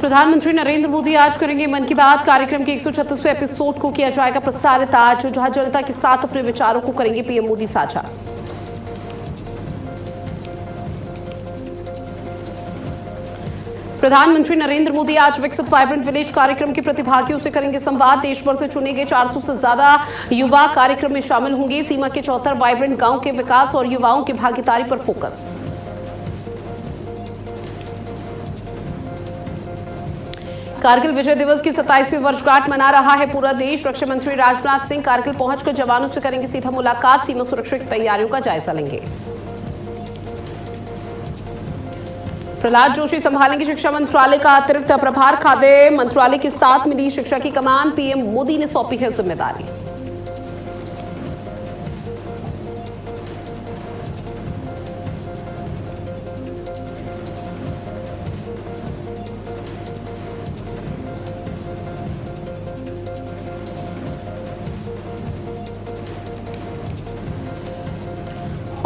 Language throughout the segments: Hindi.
प्रधानमंत्री नरेंद्र मोदी आज करेंगे मन की बात। कार्यक्रम के 136वें एपिसोड को किया जाएगा प्रसारित आज, जहां जनता के साथ अपने विचारों को करेंगे पीएम मोदी साझा। प्रधानमंत्री नरेंद्र मोदी आज विकसित वाइब्रेंट विलेज कार्यक्रम के प्रतिभागियों से करेंगे संवाद। देश भर से चुने गए 400 से ज्यादा युवा कार्यक्रम में शामिल होंगे। सीमा के 74 वाइब्रेंट गांव के विकास और युवाओं की भागीदारी पर फोकस। कारगिल विजय दिवस की 27वीं वर्षगांठ मना रहा है पूरा देश। रक्षा मंत्री राजनाथ सिंह कारगिल पहुंचकर जवानों से करेंगे सीधा मुलाकात। सीमा सुरक्षा की तैयारियों का जायजा लेंगे। प्रहलाद जोशी संभालेंगे शिक्षा मंत्रालय का अतिरिक्त प्रभार। खाद्य मंत्रालय के साथ मिली शिक्षा की कमान। पीएम मोदी ने सौंपी है जिम्मेदारी।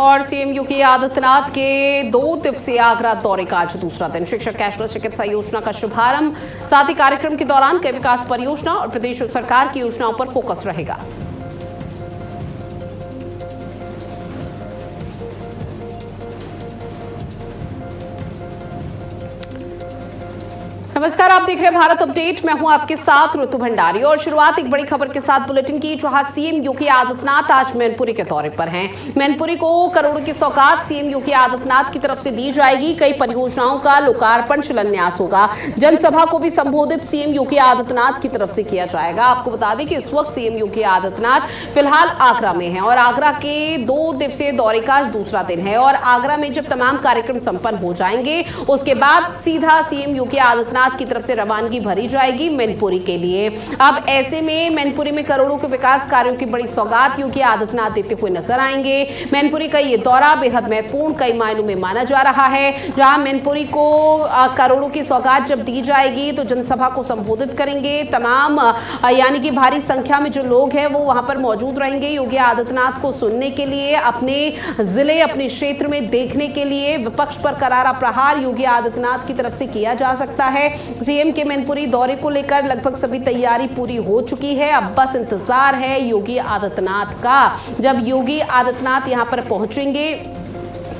और सीएम योगी आदित्यनाथ के 2 दिवसीय आगरा दौरे का आज दूसरा दिन। शिक्षक कैशलेस चिकित्सा योजना का शुभारंभ। साथ ही कार्यक्रम के दौरान कई विकास परियोजना और प्रदेश सरकार की योजनाओं पर फोकस रहेगा। नमस्कार, आप देख रहे हैं भारत अपडेट। मैं हूं आपके साथ ऋतु भंडारी और शुरुआत एक बड़ी खबर के साथ बुलेटिन की, जहां सीएम योगी आदित्यनाथ आज मैनपुरी के दौरे पर हैं। मैनपुरी को करोड़ों की सौगात सीएम योगी आदित्यनाथ की तरफ से दी जाएगी। कई परियोजनाओं का लोकार्पण शिलान्यास होगा। जनसभा को भी संबोधित सीएम योगी आदित्यनाथ की तरफ से किया जाएगा। आपको बता दें कि इस वक्त सीएम योगी आदित्यनाथ फिलहाल आगरा में हैं और आगरा के 2 दिवसीय दौरे का आज दूसरा दिन है। और आगरा में जब तमाम कार्यक्रम संपन्न हो जाएंगे, उसके बाद सीधा सीएम योगी आदित्यनाथ की तरफ से रवानगी भरी जाएगी मैनपुरी के लिए। अब ऐसे में मैनपुरी में करोड़ों के विकास कार्यों की बड़ी सौगात योगी आदित्यनाथ देते हुए नजर आएंगे। मैनपुरी का ये दौरा बेहद महत्वपूर्ण कई मायनों में माना जा रहा है, जहां मैनपुरी को करोड़ों की सौगात जब दी जाएगी तो जनसभा को संबोधित करेंगे। तमाम यानी कि भारी संख्या में जो लोग हैं वो वहां पर मौजूद रहेंगे योगी आदित्यनाथ को सुनने के लिए, अपने जिले अपने क्षेत्र में देखने के लिए। विपक्ष पर करारा प्रहार योगी आदित्यनाथ की तरफ से किया जा सकता है। सीएम के मैनपुरी दौरे को लेकर लगभग सभी तैयारी पूरी हो चुकी है। अब बस इंतजार है योगी आदित्यनाथ का। जब योगी आदित्यनाथ यहां पर पहुंचेंगे,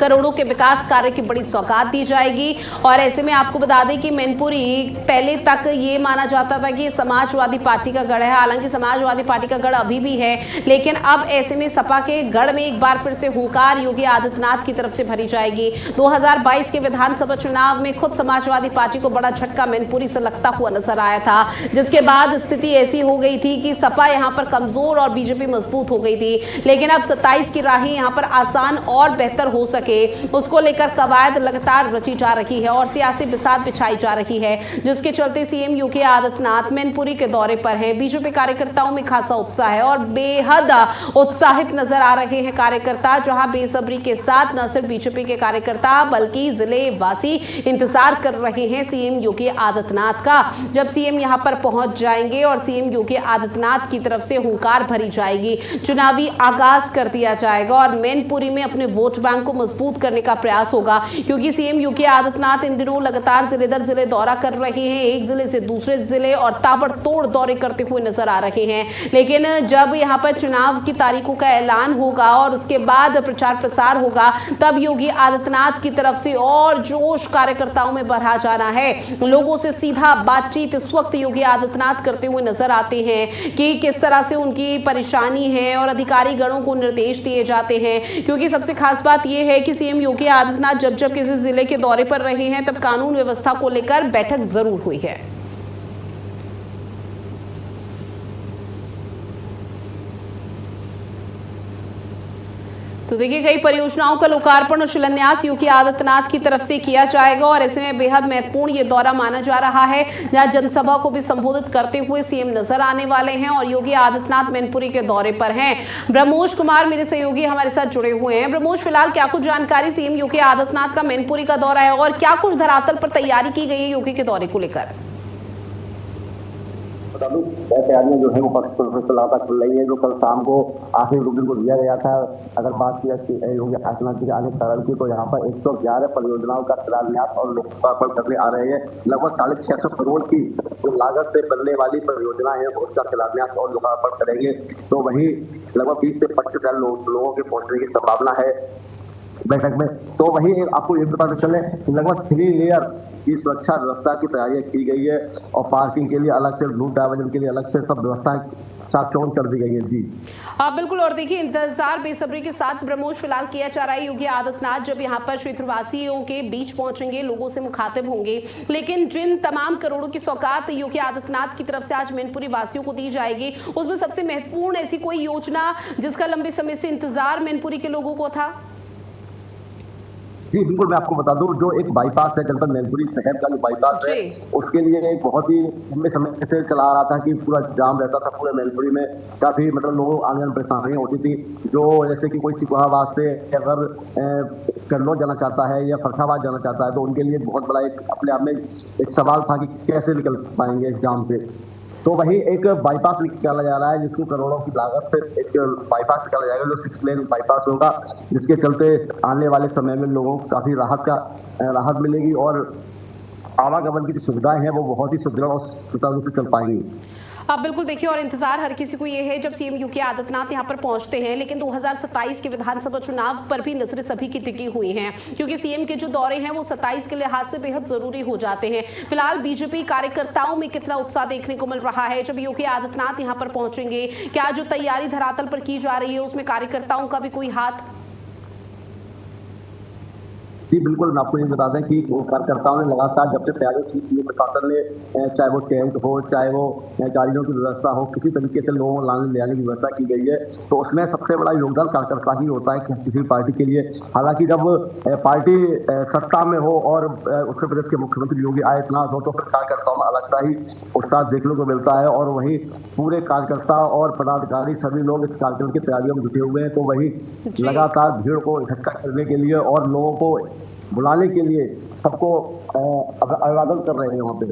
करोड़ों के विकास कार्य की बड़ी सौगात दी जाएगी। और ऐसे में आपको बता दें कि मैनपुरी पहले तक ये माना जाता था कि समाजवादी पार्टी का गढ़ है। हालांकि समाजवादी पार्टी का गढ़ अभी भी है, लेकिन अब ऐसे में सपा के गढ़ में एक बार फिर से हुंकार योगी आदित्यनाथ की तरफ से भरी जाएगी। 2022 के विधानसभा चुनाव में खुद समाजवादी पार्टी को बड़ा झटका मैनपुरी से लगता हुआ नजर आया था, जिसके बाद स्थिति ऐसी हो गई थी कि सपा यहां पर कमजोर और बीजेपी मजबूत हो गई थी। लेकिन अब 27 की राहें यहां पर आसान और बेहतर हो सके, उसको लेकर कवायद लगातार रची जा रही है और सियासी बिसात बिछाई जा रही है, जिसके चलते सीएम योगी आदित्यनाथ मैनपुरी के दौरे पर हैं। बीजेपी कार्यकर्ताओं में खासा उत्साह है और बेहद उत्साहित नजर आ रहे हैं कार्यकर्ता, जहां बेसब्री के साथ न सिर्फ बीजेपी के कार्यकर्ता बल्कि जिले वासी इंतजार कर रहे हैं सीएम योगी आदित्यनाथ का। जब सीएम यहां पर पहुंच जाएंगे और सीएम योगी आदित्यनाथ की तरफ से हुंकार भरी जाएगी, चुनावी आगाज कर दिया जाएगा और मैनपुरी में अपने वोट बैंक को मजबूत करने का प्रयास होगा। क्योंकि सीएम योगी आदित्यनाथ इन दिनों लगातार जिले दर जिले दौरा कर रहे हैं, एक जिले से दूसरे जिले और ताबड़तोड़ दौरे करते हुए नजर आ रहे हैं। लेकिन जब यहां पर चुनाव की तारीखों का ऐलान होगा और उसके बाद प्रचार प्रसार होगा, तब योगी आदित्यनाथ की तरफ से और जोश कार्यकर्ताओं में बढ़ा जाना है। लोगों से सीधा बातचीत इस वक्त योगी आदित्यनाथ करते हुए नजर आते हैं कि किस तरह से उनकी परेशानी है और अधिकारी गणों को निर्देश दिए जाते हैं। क्योंकि सबसे खास बात यह है कि सीएम योगी आदित्यनाथ जब जब किसी जिले के दौरे पर रहे हैं, तब कानून व्यवस्था को लेकर बैठक जरूर हुई है। तो देखिए, कई परियोजनाओं का लोकार्पण और शिलान्यास योगी आदित्यनाथ की तरफ से किया जाएगा और ऐसे में बेहद महत्वपूर्ण ये दौरा माना जा रहा है, जहां जनसभा को भी संबोधित करते हुए सीएम नजर आने वाले हैं और योगी आदित्यनाथ मैनपुरी के दौरे पर हैं। ब्रह्मोश कुमार मेरे सहयोगी हमारे साथ जुड़े हुए हैं। ब्रह्मोश, फिलहाल क्या कुछ जानकारी सीएम योगी आदित्यनाथ का मैनपुरी का दौरा है और क्या कुछ धरातल पर तैयारी की गई है योगी के दौरे को लेकर? बता दूं तैयारियां जो है वो लगातार चल रही है। जो कल शाम को आखिरी रूटीन को दिया गया था, अगर बात की जाए योगी आदित्यनाथ के आने कारण की, तो यहाँ पर 111 परियोजनाओं का शिलान्यास और लोकार्पण करने आ रहे हैं। लगभग 650 करोड़ की जो लागत से बनने वाली परियोजना है उसका शिलान्यास और लोकार्पण करेंगे। तो वही लगभग 20 से 25 हजार लोगों के पहुंचने की संभावना है बैठक में। तो वही आपको ये बताते चले लगभग 3 लेयर की सुरक्षा व्यवस्था की तैयारियां की गई है और पार्किंग के लिए अलग से, रूट डाइवर्जन के लिए अलग से सब व्यवस्थाएं साथ चौन कर दी गई है। जी बिल्कुल। और देखिए, इंतजार बेसब्री के साथ ब्रह्मोस फिलहाल किया जा रहा है। योगी आदित्यनाथ जब यहाँ पर क्षेत्रवासियों के बीच पहुंचेंगे, लोगों से मुखातिब होंगे, लेकिन जिन तमाम करोड़ों की सौगात योगी आदित्यनाथ की तरफ से आज मैनपुरी वासियों को दी जाएगी, उसमें सबसे महत्वपूर्ण ऐसी कोई योजना जिसका लंबे समय से इंतजार मैनपुरी के लोगों को था? जी बिल्कुल, मैं आपको बता दूं, जो एक बाईपास है जनपद मैनपुरी शहर का जो बाईपास है, उसके लिए एक बहुत ही लंबे समय से चला आ रहा था कि पूरा जाम रहता था पूरे मैनपुरी में। काफी मतलब लोगों आने जाने परेशानियां होती थी। जो जैसे कि कोई सिकोहाबाद से अगर कन्नौज जाना चाहता है या फरखाबाद जाना चाहता है, तो उनके लिए बहुत बड़ा एक अपने आप में एक सवाल था कि कैसे निकल पाएंगे इस जाम से। तो वही एक बाईपास निकाला जा रहा है जिसको करोड़ों की लागत से एक बाईपास निकाला जाएगा, जो 6 लेन बाईपास होगा, जिसके चलते आने वाले समय में लोगों को काफी राहत मिलेगी और आवागमन की जो सुविधाएं हैं वो बहुत ही सुदृढ़ और सुचारू रूप से चल पाएंगी। बिल्कुल। देखिए, और इंतजार हर किसी को ये है जब सीएम योगी आदित्यनाथ यहाँ पर पहुंचते हैं, लेकिन 2027 के विधानसभा चुनाव पर भी नजरें सभी की टिकी हुई हैं, क्योंकि सीएम के जो दौरे हैं वो 27 के लिहाज से बेहद जरूरी हो जाते हैं। फिलहाल बीजेपी कार्यकर्ताओं में कितना उत्साह देखने को मिल रहा है जब योगी आदित्यनाथ यहाँ पर पहुंचेंगे? क्या जो तैयारी धरातल पर की जा रही है उसमें कार्यकर्ताओं का भी कोई हाथ? जी बिल्कुल, मैं आपको ये बता दें कि कार्यकर्ताओं ने लगातार जब से तैयारी की, प्रशासन ने चाहे वो टेंट हो, चाहे वो गाड़ियों की व्यवस्था हो, किसी तरीके से लोगों को लाने ले आने की व्यवस्था की गई है। तो उसमें सबसे बड़ा योगदान कार्यकर्ता ही होता है कि किसी पार्टी के लिए। हालांकि जब पार्टी सत्ता में हो और उत्तर प्रदेश के मुख्यमंत्री योगी आदित्यनाथ हो, तो फिर कार्यकर्ताओं में अलग सा ही उत्साह देखने को मिलता है और वही पूरे कार्यकर्ता और पदाधिकारी सभी लोग इस कार्यक्रम की तैयारियों में जुटे हुए हैं। तो वही लगातार भीड़ को इकट्ठा करने के लिए और लोगों को बुलाने के लिए सबको अभिवादन कर रहे हैं वहाँ पे।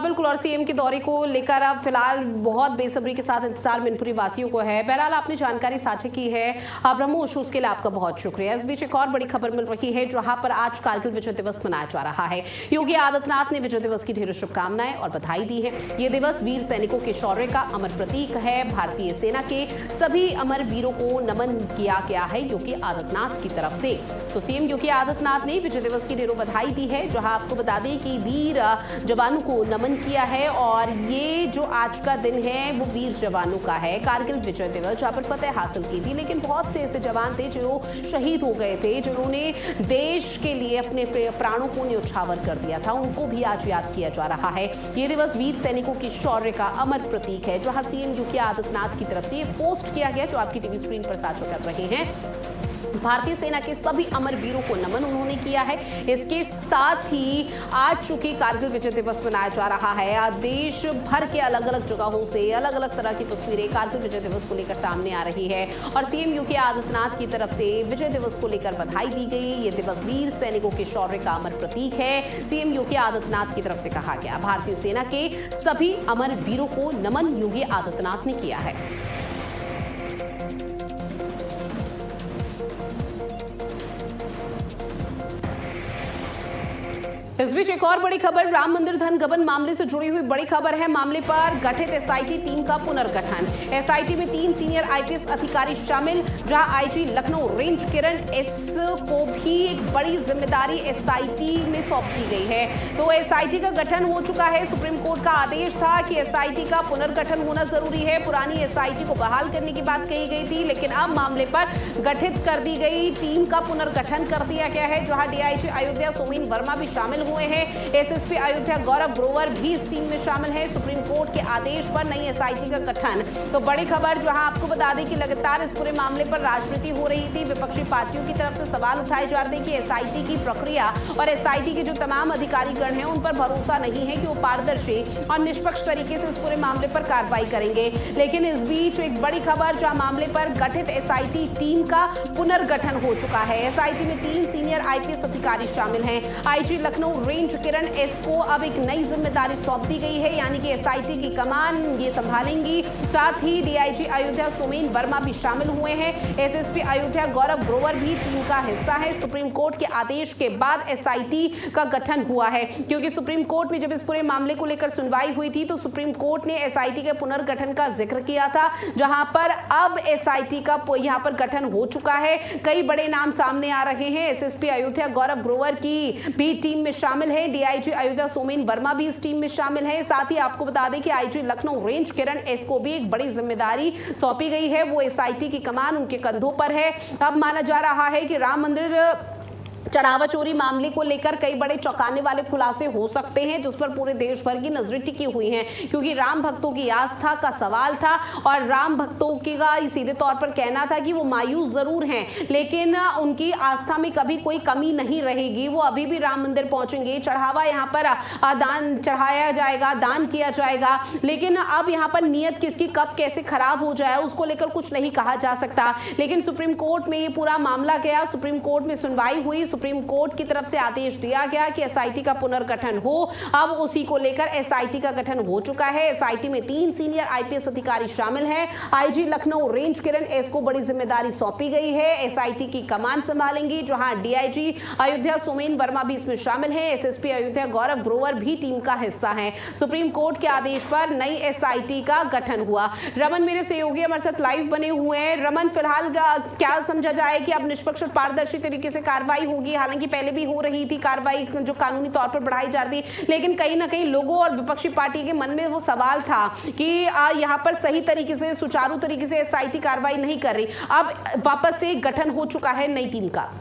बिल्कुल। और सीएम के दौरे को लेकर अब फिलहाल बहुत बेसब्री के साथ इंतजार मैनपुरी वासियों को है। बहरहाल आपने जानकारी साझा की है ब्रह्मोस, उसके लिए आपका बहुत शुक्रिया। इस बीच एक और बड़ी खबर मिल रही है जहां पर आज कारगिल विजय दिवस मनाया जा रहा है। योगी आदित्यनाथ ने विजय दिवस की ढेरों शुभकामनाएं और बधाई दी है। ये दिवस वीर सैनिकों के शौर्य का अमर प्रतीक है। भारतीय सेना के सभी अमर वीरों को नमन किया गया है योगी आदित्यनाथ की तरफ से। तो सीएम योगी आदित्यनाथ ने विजय दिवस की ढेरों बधाई दी है, जहां आपको बता दें कि वीर जवानों को नमन किया है। और ये जो आज का दिन है वो वीर जवानों का है, कारगिल विजय दिवस, जहां पर फतेह हासिल की थी। लेकिन बहुत से ऐसे जवान थे जो शहीद हो गए थे, जिन्होंने देश के लिए अपने प्राणों को न्यौछावर कर दिया था, उनको भी आज याद किया जा रहा है। ये दिवस वीर सैनिकों की शौर्य का अमर प्रतीक है, जहां सीएम योगी आदित्यनाथ की तरफ से ये पोस्ट किया गया जो आपकी टीवी स्क्रीन पर साझा कर रहे हैं। भारतीय सेना के सभी अमर वीरों को नमन उन्होंने किया है। इसके साथ ही आज चूंकि कारगिल विजय दिवस मनाया जा रहा है, देश भर के अलग अलग जगहों से अलग अलग तरह की तस्वीरें कारगिल विजय दिवस को लेकर सामने आ रही है और सीएम योगी आदित्यनाथ की तरफ से विजय दिवस को लेकर बधाई दी गई। ये दिवस वीर सैनिकों के शौर्य का अमर प्रतीक है। सीएम योगी आदित्यनाथ की तरफ से कहा गया, भारतीय सेना के सभी अमर वीरों को नमन योगी आदित्यनाथ ने किया है। इस बीच एक और बड़ी खबर, राम मंदिर धन गबन मामले से जुड़ी हुई बड़ी खबर है। मामले पर गठित एसआईटी टीम का पुनर्गठन। एसआईटी में 3 सीनियर आईपीएस अधिकारी शामिल, जहां आईजी लखनऊ रेंज किरण एस को भी एक बड़ी जिम्मेदारी एसआईटी में सौंप दी गई है। तो एसआईटी का गठन हो चुका है। सुप्रीम कोर्ट का आदेश था कि एसआईटी का पुनर्गठन होना जरूरी है। पुरानी एसआईटी को बहाल करने की बात कही गई थी, लेकिन अब मामले पर गठित कर दी गई टीम का पुनर्गठन कर दिया गया है, जहां डीआईजी अयोध्या सोमेन वर्मा भी शामिल हुए हैं। एसएसपी अयोध्या गौरव ग्रोवर भी इस टीम में शामिल है। सुप्रीम कोर्ट के आदेश पर नई एसआईटी का गठन। तो बड़ी खबर, जहां आपको बता दें कि लगातार इस पूरे मामले पर राजनीति हो रही थी। विपक्षी पार्टियों की तरफ से सवाल उठाए जा रहे थे कि एसआईटी की प्रक्रिया और एसआईटी के जो तमाम अधिकारीगण हैं उन पर भरोसा नहीं है कि वो पारदर्शी और निष्पक्ष तरीके से इस पूरे मामले पर कार्रवाई करेंगे। लेकिन इस बीच एक बड़ी खबर, जहां मामले पर गठित एसआईटी टीम का पुनर्गठन हो चुका है। एसआईटी में 3 सीनियर आईपीएस अधिकारी शामिल हैं। आईजी लखनऊ लखनऊ रेंज किरण एस को अब एक नई जिम्मेदारी सौंप दी गई है, यानी कि एसआईटी की कमान ये संभालेंगी। साथ ही डीआईजी अयोध्या सोमेन वर्मा भी शामिल हुए हैं। एसएसपी अयोध्या गौरव ग्रोवर भी टीम का हिस्सा है। सुप्रीम कोर्ट के आदेश के बाद एसआईटी का गठन हुआ है, क्योंकि सुप्रीम कोर्ट में जब इस पूरे मामले को लेकर सुनवाई हुई थी तो सुप्रीम कोर्ट ने एसआईटी के पुनर्गठन का जिक्र किया था, जहां पर अब एसआईटी का यहां पर गठन हो चुका है। कई बड़े नाम सामने आ रहे हैं। एसएसपी अयोध्या गौरव ग्रोवर की भी टीम में शामिल है। डीआईजी अयोध्या सोमेन वर्मा भी इस टीम में शामिल है। साथ ही आपको बता दें कि आईजी लखनऊ रेंज किरण एस को भी एक बड़ी जिम्मेदारी सौंपी गई है। वो एसआईटी की कमान उनके कंधों पर है। अब माना जा रहा है कि राम मंदिर चढ़ावा चोरी मामले को लेकर कई बड़े चौंकाने वाले खुलासे हो सकते हैं, जिस पर पूरे देश भर की नजरें टिकी हुई हैं, क्योंकि राम भक्तों की आस्था का सवाल था और राम भक्तों का सीधे तौर पर कहना था कि वो मायूस जरूर हैं, लेकिन उनकी आस्था में कभी कोई कमी नहीं रहेगी। वो अभी भी राम मंदिर पहुंचेंगे, चढ़ावा यहाँ पर दान चढ़ाया जाएगा, दान किया जाएगा, लेकिन अब यहाँ पर नीयत किसकी कब कैसे खराब हो जाए उसको लेकर कुछ नहीं कहा जा सकता। लेकिन सुप्रीम कोर्ट में ये पूरा मामला गया, सुप्रीम कोर्ट में सुनवाई हुई, सुप्रीम कोर्ट की तरफ से आदेश दिया गया कि एसआईटी का पुनर्गठन हो। अब उसी को लेकर एसआईटी का गठन हो चुका है। एसआईटी में 3 सीनियर आईपीएस अधिकारी शामिल हैं। आईजी लखनऊ रेंज किरण एस को बड़ी जिम्मेदारी सौंपी गई है। एसआईटी की कमान संभालेंगी, जहां डीआईजी अयोध्या सोमेन वर्मा भी इसमें शामिल है। एसएसपी अयोध्या गौरव ग्रोवर भी टीम का हिस्सा है। सुप्रीम कोर्ट के आदेश पर नई एसआईटी का गठन हुआ। रमन मेरे सहयोगी हमारे साथ लाइव बने हुए हैं। रमन, फिलहाल क्या समझा जाए कि अब निष्पक्ष और पारदर्शी तरीके से कार्रवाई होगी? हालांकि पहले भी हो रही थी कार्रवाई जो कानूनी तौर पर बढ़ाई जा रही थी, लेकिन कहीं ना कहीं लोगों और विपक्षी पार्टी के मन में वो सवाल था कि यहाँ पर सही तरीके से सुचारू तरीके से एसआईटी कार्रवाई नहीं कर रही। अब वापस से गठन हो चुका है नई टीम का।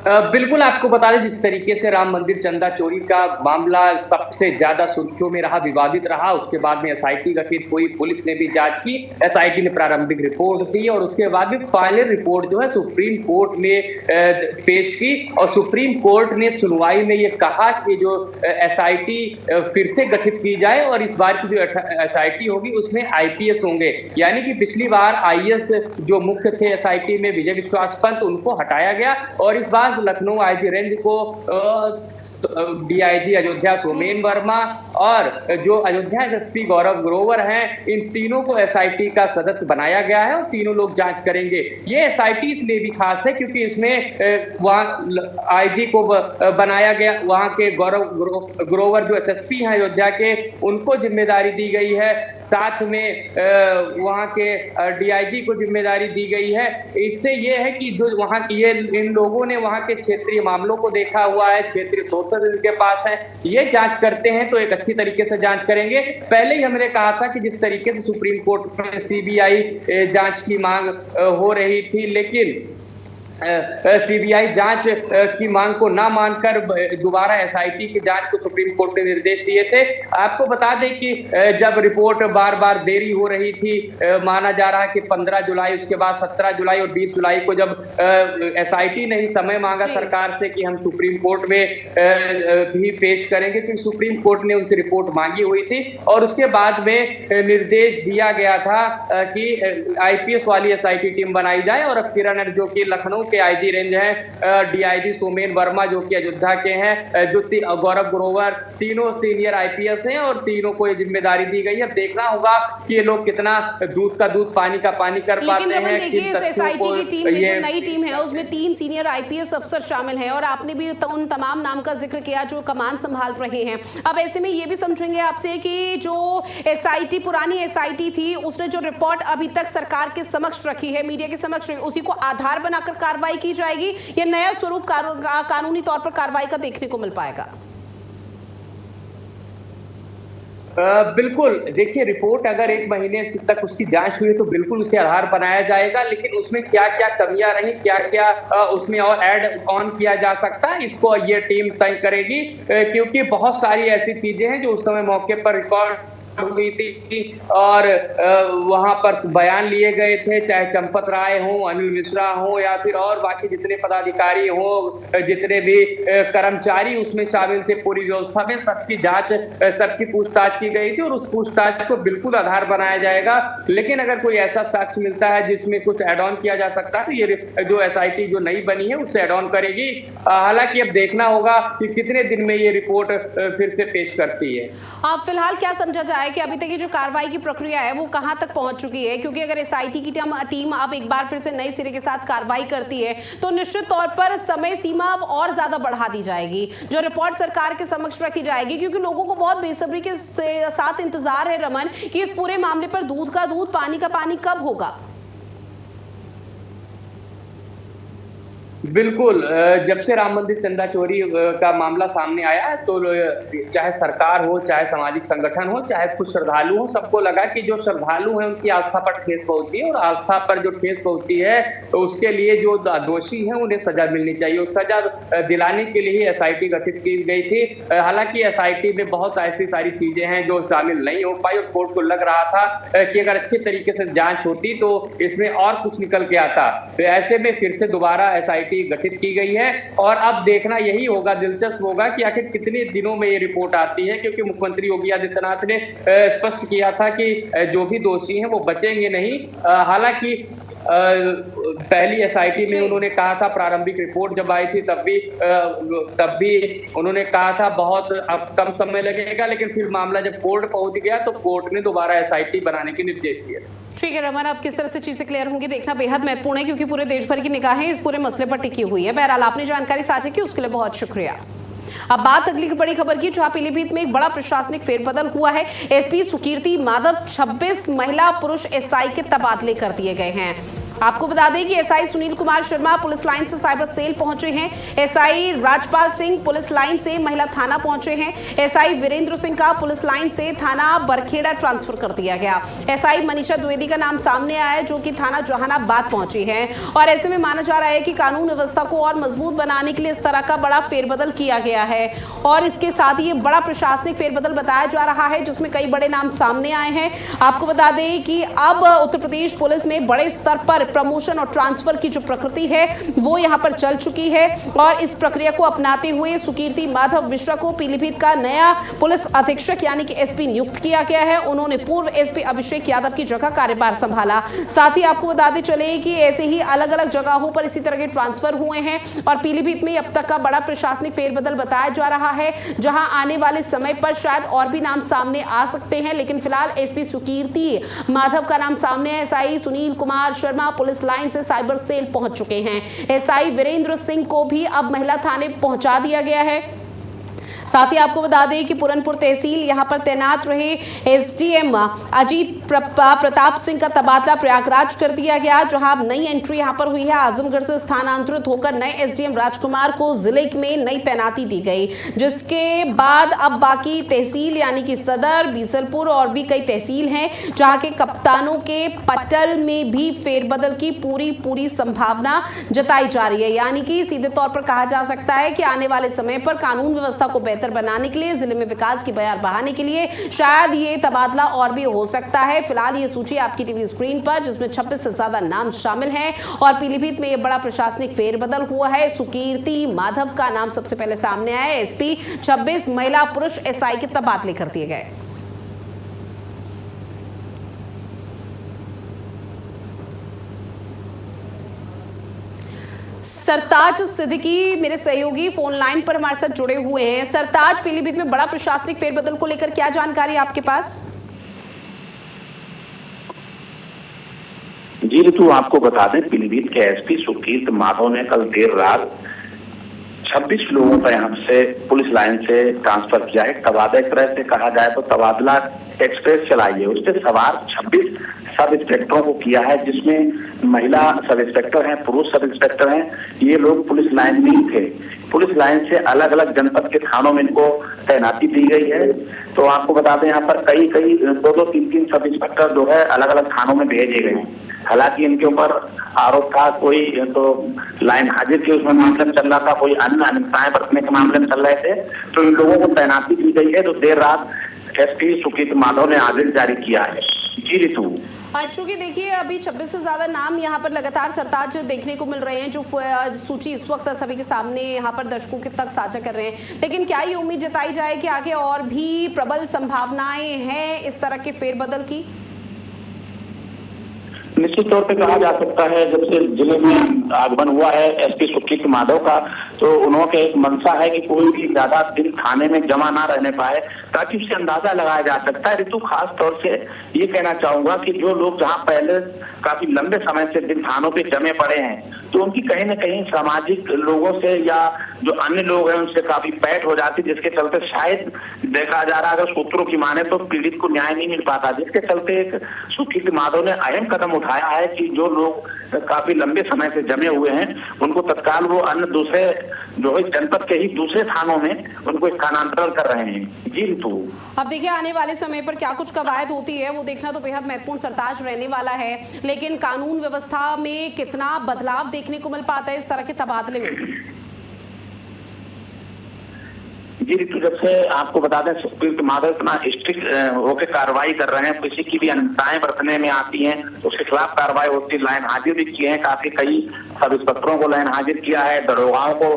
बिल्कुल, आपको बता दें जिस तरीके से राम मंदिर चंदा चोरी का मामला सबसे ज्यादा सुर्खियों में रहा, विवादित रहा, उसके बाद में एसआईटी गठित हुई, पुलिस ने भी जांच की, एसआईटी ने प्रारंभिक रिपोर्ट दी और उसके बाद भी फाइनल रिपोर्ट जो है सुप्रीम कोर्ट में पेश की और सुप्रीम कोर्ट ने सुनवाई में ये कहा कि जो एसआईटी फिर से गठित की जाए और इस बार की जो एसआईटी होगी उसमें आईपीएस होंगे, यानी कि पिछली बार आईएएस जो मुख्य थे एसआईटी में विजय विश्वास पंत, उनको हटाया गया और इस बार लखनऊ आईजी रेंज को डीआईजी अयोध्या सोमेन वर्मा और जो अयोध्या एसएसपी गौरव ग्रोवर हैं, इन तीनों को एसआईटी का सदस्य बनाया गया है और तीनों लोग जांच करेंगे। ये एसआईटी इसलिए भी खास है क्योंकि इसमें वहां आईजी को बनाया गया, वहां के गौरव ग्रोवर जो एसएसपी हैं अयोध्या के, उनको जिम्मेदारी दी गई है, साथ में वहां के डीआईजी को जिम्मेदारी दी गई है। इससे ये है कि जो वहां ये इन लोगों ने वहां के क्षेत्रीय मामलों को देखा हुआ है, क्षेत्रीय सोर्सेज इनके पास है, ये जांच करते हैं तो एक अच्छी तरीके से जांच करेंगे। पहले ही हमने कहा था कि जिस तरीके से सुप्रीम कोर्ट में सीबीआई जांच की मांग हो रही थी, लेकिन सीबीआई जांच की मांग को ना मानकर दोबारा एसआईटी की जांच को सुप्रीम कोर्ट ने निर्देश दिए थे। आपको बता दें कि जब रिपोर्ट बार बार देरी हो रही थी, माना जा रहा है कि 15 जुलाई, उसके बाद 17 जुलाई और 20 जुलाई को जब एसआईटी ने ही समय मांगा सरकार से कि हम सुप्रीम कोर्ट में भी पेश करेंगे, तो सुप्रीम कोर्ट ने उनसे रिपोर्ट मांगी हुई थी और उसके बाद में निर्देश दिया गया था कि आईपीएस वाली एसआईटी टीम बनाई जाए और अब किरण जो कि लखनऊ के आईजी रेंज हैं, डीआईजी सोमेन वर्मा जो कि अयोध्या के हैं, जो गौरव ग्रोवर, तीनों सीनियर आईपीएस हैं और तीनों को ये जिम्मेदारी दी गई है। देखना होगा कि ये लोग कितना दूध का दूध पानी का पानी कर पाते हैं। देखिए, एसआईटी की टीम में जो नई टीम है उसमें 3 सीनियर आईपीएस अफसर शामिल हैं और आपने भी उन तमाम नाम का जिक्र किया जो कमान संभाल रहे हैं। अब ऐसे में ये भी समझेंगे आपसे कि जो एसआईटी पुरानी एसआईटी थी उसने जो रिपोर्ट अभी तक सरकार के समक्ष रखी है, मीडिया के समक्ष, उसी को आधार बनाकर कार्रवाई की जाएगी या नया स्वरूप कानूनी तौर पर कार्रवाई का देखने को मिल पाएगा? बिल्कुल, देखिए रिपोर्ट अगर 1 महीने तक उसकी जांच हुई तो बिल्कुल उसे आधार बनाया जाएगा, लेकिन उसमें क्या क्या कमियां रही, क्या क्या उसमें और ऐड ऑन किया जा सकता है, इसको ये टीम तय करेगी, क्योंकि बहुत सारी ऐसी चीजें हैं जो उस समय मौके पर रिकॉर्ड हुई थी और वहां पर बयान लिए गए थे, चाहे चंपत राय हो, अनिल मिश्रा हो या फिर और बाकी जितने पदाधिकारी हो, जितने भी कर्मचारी उसमें शामिल थे, पूरी व्यवस्था में सबकी जांच, सबकी पूछताछ की गई थी और उस पूछताछ को बिल्कुल आधार बनाया जाएगा। लेकिन अगर कोई ऐसा साक्ष्य मिलता है जिसमें कुछ एड ऑन किया जा सकता है तो ये जो एसआईटी जो नई बनी है उससे एड ऑन करेगी। हालांकि अब देखना होगा कि कितने दिन में ये रिपोर्ट फिर से पेश करती है। अब फिलहाल क्या समझा जाए कि अभी तक ये जो कार्रवाई की प्रक्रिया है वो कहां तक पहुंच चुकी है, क्योंकि अगर एसआईटी की टीम अब एक बार फिर से नए सिरे के साथ कार्रवाई करती है तो निश्चित तौर पर समय सीमा अब और ज्यादा बढ़ा दी जाएगी, जो रिपोर्ट सरकार के समक्ष रखी जाएगी, क्योंकि लोगों को बहुत बेसब्री के साथ इंतजार है रमन कि इस पूरे मामले पर दूध का दूध पानी का पानी कब होगा। बिल्कुल, जब से राम मंदिर चंदा चोरी का मामला सामने आया है तो चाहे सरकार हो, चाहे सामाजिक संगठन हो, चाहे कुछ श्रद्धालु हो, सबको लगा कि जो श्रद्धालु हैं उनकी आस्था पर ठेस पहुंची है और आस्था पर जो ठेस पहुंची है तो उसके लिए जो दोषी हैं उन्हें सजा मिलनी चाहिए। उस सजा दिलाने के लिए ही एसआईटी गठित की गई थी। हालांकि एसआईटी में बहुत ऐसी सारी चीजें हैं जो शामिल नहीं हो पाई और कोर्ट को लग रहा था कि अगर अच्छे तरीके से जांच होती तो इसमें और कुछ निकल के आता। तो ऐसे में फिर से दोबारा एसआईटी गठित की गई है और अब देखना यही होगा, दिलचस्प होगा कि आखिर कितने दिनों में ये रिपोर्ट आती है, क्योंकि मुख्यमंत्री योगी आदित्यनाथ ने स्पष्ट किया था कि जो भी दोषी हैं वो बचेंगे नहीं। हालांकि पहली एसआईटी में उन्होंने कहा था, प्रारंभिक रिपोर्ट जब आई थी तब भी उन्होंने कहा था बहुत अब कम समय लगेगा, लेकिन फिर मामला जब कोर्ट पहुंच गया तो कोर्ट ने दोबारा एसआईटी बनाने के निर्देश दिए। ठीक है रमन, अब किस तरह से चीजें क्लियर होंगी देखना बेहद महत्वपूर्ण है, क्योंकि पूरे देश भर की निगाहें इस पूरे मसले पर टिकी हुई है। बहरहाल आपने जानकारी साझा की उसके लिए बहुत शुक्रिया। अब बात अगली बड़ी खबर की, जहां पीलीभीत में एक बड़ा प्रशासनिक फेरबदल हुआ है। एसपी सुकीर्ति माधव 26 महिला पुरुष एसआई के तबादले कर दिए गए हैं। आपको बता दें कि SI Sunil Kumar Sharma police line से साइबर सेल पहुंचे हैं। SI Rajpal Singh police line से महिला थाना पहुंचे हैं। एसआई वीरेंद्र सिंह का पुलिस लाइन से थाना बरखेड़ा ट्रांसफर कर दिया गया। एसआई मनीषा द्विवेदी का नाम सामने आया है, जो कि थाना जहानाबाद पहुंची है। और ऐसे में माना जा रहा है कि कानून व्यवस्था को और मजबूत बनाने के लिए इस तरह का बड़ा फेरबदल किया गया है और इसके साथ ही ये बड़ा प्रशासनिक फेरबदल बताया जा रहा है, जिसमें कई बड़े नाम सामने आए हैं। आपको बता दें कि अब उत्तर प्रदेश पुलिस में बड़े स्तर पर प्रमोशन और ट्रांसफर की जो प्रकृति है वो यहां पर चल चुकी है और इस प्रक्रिया को अपनाते हुए सुकीर्ति माधव मिश्रा को पीलीभीत का नया पुलिस अधीक्षक यानी कि एसपी नियुक्त किया गया है। उन्होंने पूर्व एसपी अभिषेक यादव की जगह कार्यभार संभाला। साथ ही आपको बताते चले कि ऐसे ही अलग अलग जगहों पर इसी तरह के ट्रांसफर हुए हैं और पीलीभीत में अब तक का बड़ा प्रशासनिक फेरबदल बताया जा रहा है, जहां आने वाले समय पर शायद और भी नाम सामने आ सकते हैं, लेकिन फिलहाल एसपी सुकीर्ति माधव का नाम सामने है। SI Sunil Kumar Sharma police line से साइबर सेल पहुंच चुके हैं। एसआई वीरेंद्र सिंह को भी अब महिला थाने पहुंचा दिया गया है। साथ ही आपको बता दें कि पूरनपुर तहसील यहां पर तैनात रहे एसडीएम अजीत प्रताप सिंह का तबादला प्रयागराज कर दिया गया, जहां नई एंट्री यहां पर हुई है। आजमगढ़ से स्थानांतरित होकर नए एसडीएम राजकुमार को जिले में नई तैनाती दी गई, जिसके बाद अब बाकी तहसील यानी कि सदर, बीसलपुर और भी कई तहसील हैं जहां के कप्तानों के पटल में भी फेरबदल की पूरी संभावना जताई जा रही है। यानी कि सीधे तौर पर कहा जा सकता है कि आने वाले समय पर कानून व्यवस्था को बेहतर बनाने के लिए, जिले में विकास की बयार बढ़ाने के लिए शायद ये तबादला और भी हो सकता है। फिलहाल ये सूची आपकी टीवी स्क्रीन पर, जिसमें 26 से ज्यादा नाम शामिल हैं और पीलीभीत में ये बड़ा प्रशासनिक फेरबदल हुआ है। सुकीर्ति माधव का नाम सबसे पहले सामने आया। एसपी 26 महिला पुरुष एसआई के तबादले कर दिए गए। सरताज सिद्दीकी मेरे सहयोगी फोन लाइन पर हमारे साथ जुड़े हुए हैं। सरताज, पीलीभीत में बड़ा प्रशासनिक फेरबदल को लेकर क्या जानकारी आपके पास? जी ऋतु, आपको बता दें पीलीभीत के एसपी सुकीर्ति माधव ने कल देर रात 26 लोगों का यहाँ से पुलिस लाइन से ट्रांसफर किया है। तबादला एक तरह से कहा जाए तो तबादला एक्सप्रेस चलाई है। उससे सवार 26 सब इंस्पेक्टरों को किया है, जिसमें महिला सब इंस्पेक्टर हैं, पुरुष सब इंस्पेक्टर हैं। ये लोग पुलिस लाइन में ही थे। पुलिस लाइन से अलग अलग जनपद के थानों में इनको तैनाती दी गई है। तो आपको बता दें यहाँ पर कई 2-3 सब इंस्पेक्टर जो है अलग अलग थानों में भेजे गए हैं। हालांकि इनके ऊपर आरोप था, कोई तो लाइन हाजिर थी उसमें मामले में चल रहा था, कोई अन्य अनियमितताएं बरतने के मामले में चल रहे थे। तो इन लोगों को तैनाती दी गई है। तो देर रात एसपी सुकीर्त माधव ने आदेश जारी किया है। जी ऋतु। चूंकि देखिए अभी 26 से ज्यादा नाम यहाँ पर लगातार सरताज देखने को मिल रहे हैं, जो सूची इस वक्त सभी के सामने यहाँ पर दर्शकों के तक साझा कर रहे हैं, लेकिन क्या ये उम्मीद जताई जाए कि आगे और भी प्रबल संभावनाएं हैं इस तरह के फेरबदल की? निश्चित तौर पे कहा जा सकता है, जब से जिले में आगमन हुआ है एसपी सुकीर्त माधव का, तो उन्होंने एक मंशा है कि कोई भी ज्यादा दिन थाने में जमा ना रहने पाए, ताकि उससे अंदाजा लगाया जा सकता है। ऋतु, खास तौर से ये कहना चाहूंगा कि जो लोग जहां पहले काफी लंबे समय से दिन थानों पे जमे पड़े हैं, तो उनकी कहीं न कहीं सामाजिक लोगों से या जो अन्य लोग हैं उनसे काफी पैठ हो जाती, जिसके चलते शायद देखा जा रहा है, अगर सूत्रों की माने तो पीड़ित को न्याय नहीं मिल पाता, जिसके चलते एक सुकीर्त माधव ने अहम कदम उठाया है कि जो लोग काफी लंबे समय से जमे हुए हैं उनको तत्काल वो अन्य दूसरे जो है जनपद के ही दूसरे थानों में उनको स्थानांतरण कर रहे हैं। जी ऋतु। अब देखिए आने वाले समय पर क्या कुछ कवायद होती है वो देखना तो बेहद महत्वपूर्ण सरताज रहने वाला है, लेकिन कानून व्यवस्था में कितना बदलाव देखने को मिल पाता है इस तरह के तबादले में? जी ऋतु, जब से आपको बता दें सुकीर्त माधव इतना स्ट्रिक्ट होकर कार्रवाई कर रहे हैं, किसी की भी अनियमितताएं बरतने में आती हैं उसके खिलाफ कार्रवाई होती है। लाइन हाजिर भी किए हैं, काफी कई सब इंस्पेक्टरों को लाइन हाजिर किया है, दरोगाओं को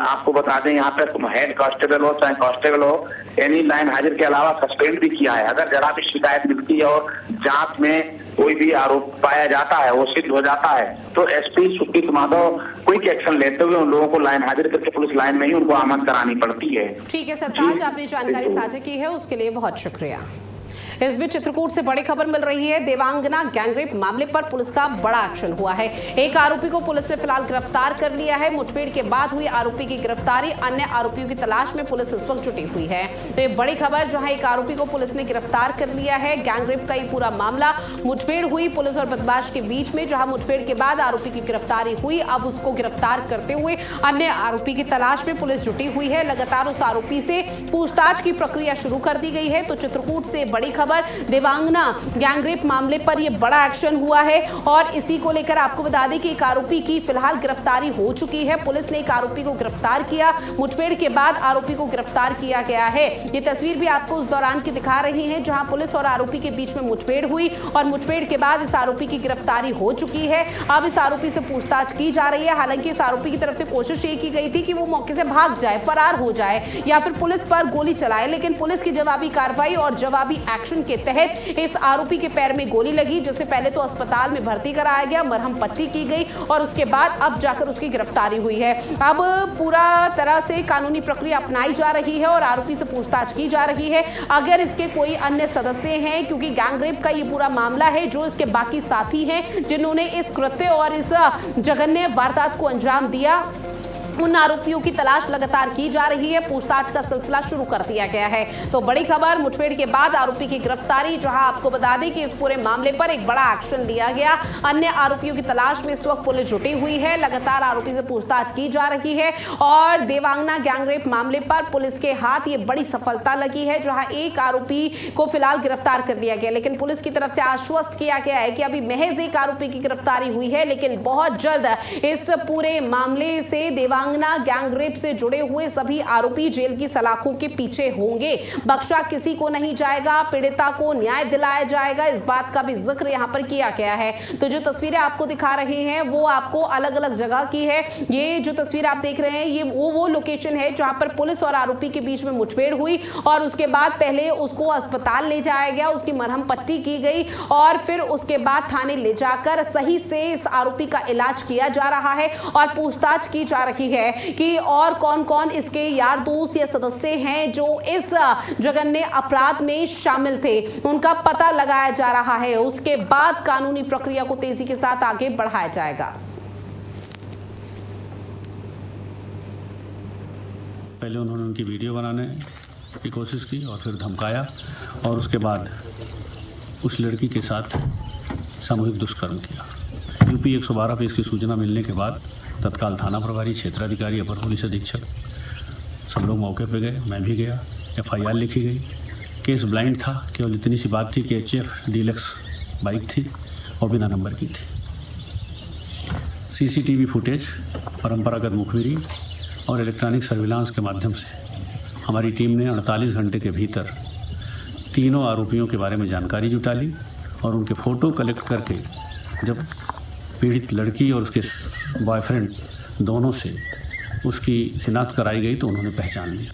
आपको बता दें यहाँ पे हेड कांस्टेबल हो चाहे कांस्टेबल हो, यानी लाइन हाजिर के अलावा सस्पेंड भी किया है। अगर जरा भी शिकायत मिलती है और जांच में कोई भी आरोप पाया जाता है, वो सिद्ध हो जाता है, तो SP Sukirt Madhav quick action लेते हुए उन लोगों को लाइन हाजिर करके पुलिस लाइन में ही उनको आमंत्रण करानी पड़ती है। ठीक है सरताज, आपने जानकारी साझा की है उसके लिए बहुत शुक्रिया। इस बीच चित्रकूट से बड़ी खबर मिल रही है। देवांगना गैंगरेप मामले पर पुलिस का बड़ा एक्शन हुआ है। एक आरोपी को पुलिस ने फिलहाल गिरफ्तार कर लिया है। मुठभेड़ के बाद हुई आरोपी की गिरफ्तारी, अन्य आरोपियों की तलाश में पुलिस इस वक्त जुटी हुई है। तो ये बड़ी खबर, जहां एक आरोपी को पुलिस ने गिरफ्तार कर लिया है। गैंगरेप का ये पूरा मामला, मुठभेड़ हुई पुलिस और बदमाश के बीच में, जहां मुठभेड़ के बाद आरोपी की गिरफ्तारी हुई। अब उसको गिरफ्तार करते हुए अन्य आरोपी की तलाश में पुलिस जुटी हुई है। लगातार उस आरोपी से पूछताछ की प्रक्रिया शुरू कर दी गई है। तो चित्रकूट से बड़ी खबर, देवांगना गैंगरेप मामले पर यह बड़ा एक्शन हुआ है और इसी को लेकर आपको बता दें कि एक आरोपी की फिलहाल गिरफ्तारी हो चुकी है। पुलिस ने एक आरोपी को गिरफ्तार किया, मुठभेड़ के बाद आरोपी को गिरफ्तार किया गया है। ये तस्वीर भी आपको उस दौरान की दिखा रही है जहां पुलिस और आरोपी के बीच में मुठभेड़ हुई और मुठभेड़ के बाद इस आरोपी की गिरफ्तारी हो चुकी है। अब इस आरोपी से पूछताछ की जा रही है। हालांकि इस आरोपी की तरफ से कोशिश ये की गई थी कि वो मौके से भाग जाए, फरार हो जाए या फिर पुलिस पर गोली चलाए, लेकिन पुलिस की जवाबी कार्रवाई और जवाबी एक्शन के तहत इस आरोपी के पैर में गोली लगी, जिसे पहले तो अस्पताल में भर्ती कराया गया, मरहम पट्टी की गई और उसके बाद अब जाकर उसकी गिरफ्तारी हुई है। अब पूरा तरह से कानूनी प्रक्रिया अपनाई जा रही है और आरोपी से पूछताछ की जा रही है। अगर इसके कोई अन्य सदस्य हैं, क्योंकि गैंगरेप का ये पूरा मामला है, जो इसके बाकी साथी हैं जिन्होंने इस कृत्य और इस जघन्य वारदात को अंजाम दिया, उन आरोपियों की तलाश लगातार की जा रही है। पूछताछ का सिलसिला शुरू कर दिया गया है। तो बड़ी खबर, मुठभेड़ के बाद आरोपी की गिरफ्तारी, जहां आपको बता दें कि इस पूरे मामले पर एक बड़ा एक्शन लिया गया। अन्य आरोपियों की तलाश में इस वक्त पुलिस जुटी हुई है। लगातार आरोपी से पूछताछ की जा रही है और देवांगना गैंगरेप मामले पर पुलिस के हाथ ये बड़ी सफलता लगी है, जहां एक आरोपी को फिलहाल गिरफ्तार कर लिया गया, लेकिन पुलिस की तरफ से आश्वस्त किया गया है कि अभी महज एक आरोपी की गिरफ्तारी हुई है, लेकिन बहुत जल्द इस पूरे मामले से देवांगना गैंगरेप से जुड़े हुए सभी आरोपी जेल की सलाखों के पीछे होंगे। बख्शा किसी को नहीं जाएगा, पीड़िता को न्याय दिलाया जाएगा, इस बात का भी जिक्र यहां पर किया गया है। तो जो तस्वीरें आपको दिखा रहे हैं वो आपको अलग अलग जगह की है। ये जो तस्वीर आप देख रहे हैं ये वो लोकेशन है जहां पर पुलिस और आरोपी के बीच में मुठभेड़ हुई और उसके बाद पहले उसको अस्पताल ले जाया गया, उसकी मरहम पट्टी की गई और फिर उसके बाद थाने ले जाकर सही से इस आरोपी का इलाज किया जा रहा है और पूछताछ की जा रही है कि और कौन कौन इसके यार दोस्त या सदस्य हैं जो इस जघन्य अपराध में शामिल थे, उनका पता लगाया जा रहा है। उसके बाद कानूनी प्रक्रिया को तेजी के साथ आगे बढ़ाया जाएगा। पहले उन्होंने उनकी वीडियो बनाने की कोशिश की और फिर धमकाया और उसके बाद उस लड़की के साथ सामूहिक दुष्कर्म किया। यूपी 112 पे इसकी सूचना मिलने के बाद तत्काल थाना प्रभारी, क्षेत्राधिकारी, अपर पुलिस अधीक्षक सब लोग मौके पे गए, मैं भी गया। FIR लिखी गई। केस ब्लाइंड था, केवल इतनी सी बात थी कि HF डीलक्स बाइक थी और बिना नंबर की थी। CCTV फुटेज, परंपरागत मुखबिरी और इलेक्ट्रॉनिक सर्विलांस के माध्यम से हमारी टीम ने 48 घंटे के भीतर तीनों आरोपियों के बारे में जानकारी जुटा ली और उनके फ़ोटो कलेक्ट करके जब पीड़ित लड़की और उसके बॉयफ्रेंड दोनों से उसकी शिनाख्त कराई गई तो उन्होंने पहचान ली।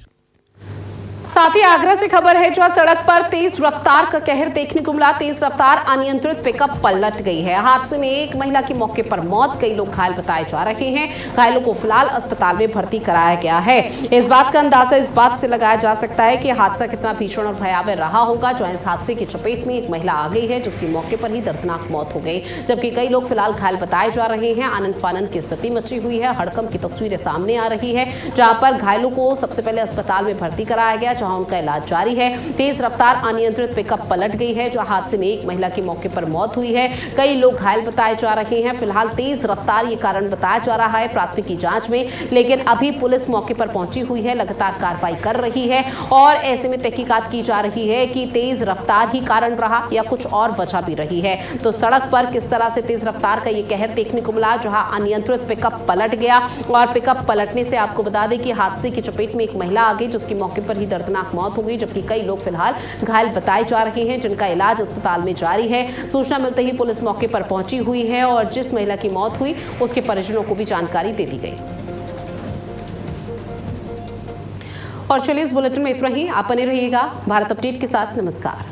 साथ ही आगरा से खबर है, जहां सड़क पर तेज रफ्तार का कहर देखने को मिला। तेज रफ्तार अनियंत्रित पिकअप पलट गई है। हादसे में एक महिला की मौके पर मौत, कई लोग घायल बताए जा रहे हैं। घायलों को फिलहाल अस्पताल में भर्ती कराया गया है। इस बात का अंदाजा इस बात से लगाया जा सकता है कि हादसा कितना भीषण और भयावह रहा होगा, जो इस हादसे की चपेट में एक महिला आ गई है जिसकी मौके पर ही दर्दनाक मौत हो गई, जबकि कई लोग फिलहाल घायल बताए जा रहे हैं। आनन फानन की स्थिति मची हुई है। हड़कंप की तस्वीरें सामने आ रही है, जहां पर घायलों को सबसे पहले अस्पताल में भर्ती कराया गया, जहां उनका इलाज जारी है। तेज रफ्तार अनियंत्रित पिकअप पलट गई है, जो हादसे में एक महिला की मौके पर मौत हुई है। कई लोग घायल बताए जा रहे हैं। फिलहाल तेज रफ्तार ये कारण बताया जा रहा है प्राथमिकी जांच में, लेकिन अभी पुलिस मौके पर पहुंची हुई है, लगातार कार्रवाई कर रही है और ऐसे में तहकीकात की जा रही है कि तेज रफ्तार ही कारण रहा या कुछ और वजह भी रही है। तो सड़क पर किस तरह से तेज रफ्तार का ये कहर देखने को मिला, जहां अनियंत्रित पिकअप पलट गया और पिकअप पलटने से आपको बता दें कि हादसे की चपेट में एक महिला आ गई जिसकी मौके पर ही दर्दनाक मौत हो गई, जबकि कई लोग फिलहाल घायल बताए जा रहे हैं जिनका इलाज अस्पताल में जारी है। सूचना मिलते ही पुलिस मौके पर पहुंची हुई है और जिस महिला की मौत हुई उसके परिजनों को भी जानकारी दे दी गई। और चलिए इस बुलेटिन में इतना ही। आप बने रहिएगा भारत अपडेट के साथ। नमस्कार।